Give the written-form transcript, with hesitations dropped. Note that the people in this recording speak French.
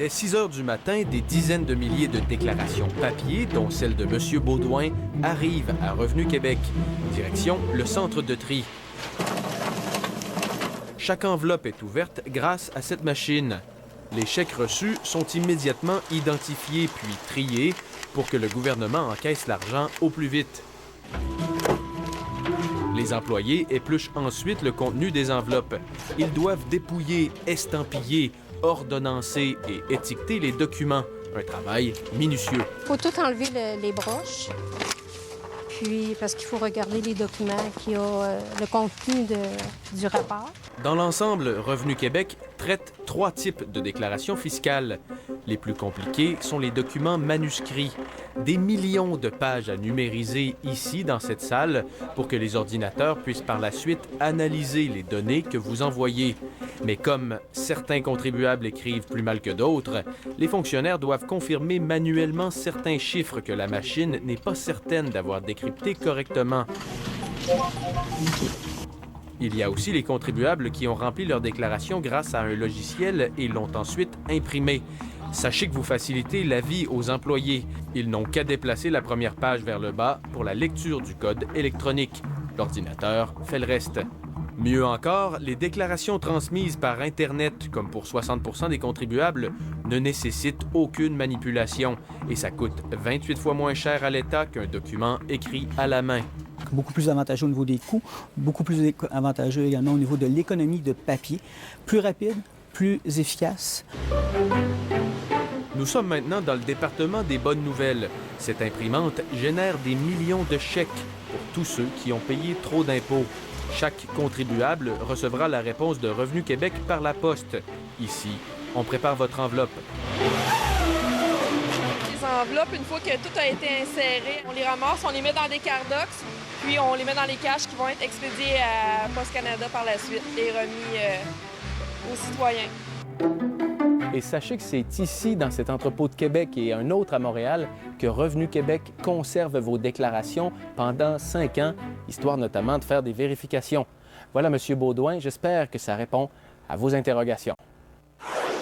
Dès 6 heures du matin, des dizaines de milliers de déclarations papier, dont celle de M. Baudouin, arrivent à Revenu Québec. Direction le centre de tri. Chaque enveloppe est ouverte grâce à cette machine. Les chèques reçus sont immédiatement identifiés puis triés pour que le gouvernement encaisse l'argent au plus vite. Les employés épluchent ensuite le contenu des enveloppes. Ils doivent dépouiller, estampiller, ordonnancer et étiqueter les documents. Un travail minutieux. Il faut tout enlever les broches, puis parce qu'il faut regarder les documents qui ont le contenu du rapport. Dans l'ensemble, Revenu Québec traite 3 types de déclarations fiscales. Les plus compliqués sont les documents manuscrits. Des millions de pages à numériser ici, dans cette salle, pour que les ordinateurs puissent par la suite analyser les données que vous envoyez. Mais comme certains contribuables écrivent plus mal que d'autres, les fonctionnaires doivent confirmer manuellement certains chiffres que la machine n'est pas certaine d'avoir décryptés correctement. Il y a aussi les contribuables qui ont rempli leur déclaration grâce à un logiciel et l'ont ensuite imprimé. Sachez que vous facilitez la vie aux employés. Ils n'ont qu'à déplacer la première page vers le bas pour la lecture du code électronique. L'ordinateur fait le reste. Mieux encore, les déclarations transmises par Internet, comme pour 60% des contribuables, ne nécessitent aucune manipulation et ça coûte 28 fois moins cher à l'État qu'un document écrit à la main. Beaucoup plus avantageux au niveau des coûts, beaucoup plus avantageux également au niveau de l'économie de papier, plus rapide, plus efficace. Nous sommes maintenant dans le département des bonnes nouvelles. Cette imprimante génère des millions de chèques pour tous ceux qui ont payé trop d'impôts. Chaque contribuable recevra la réponse de Revenu Québec par la poste. Ici, on prépare votre enveloppe. Les enveloppes, une fois que tout a été inséré, on les ramasse, on les met dans des cardox, puis on les met dans les caches qui vont être expédiées à Poste Canada par la suite et remis aux citoyens. Et sachez que c'est ici, dans cet entrepôt de Québec et un autre à Montréal, que Revenu Québec conserve vos déclarations pendant 5 ans, histoire notamment de faire des vérifications. Voilà, M. Baudouin, j'espère que ça répond à vos interrogations.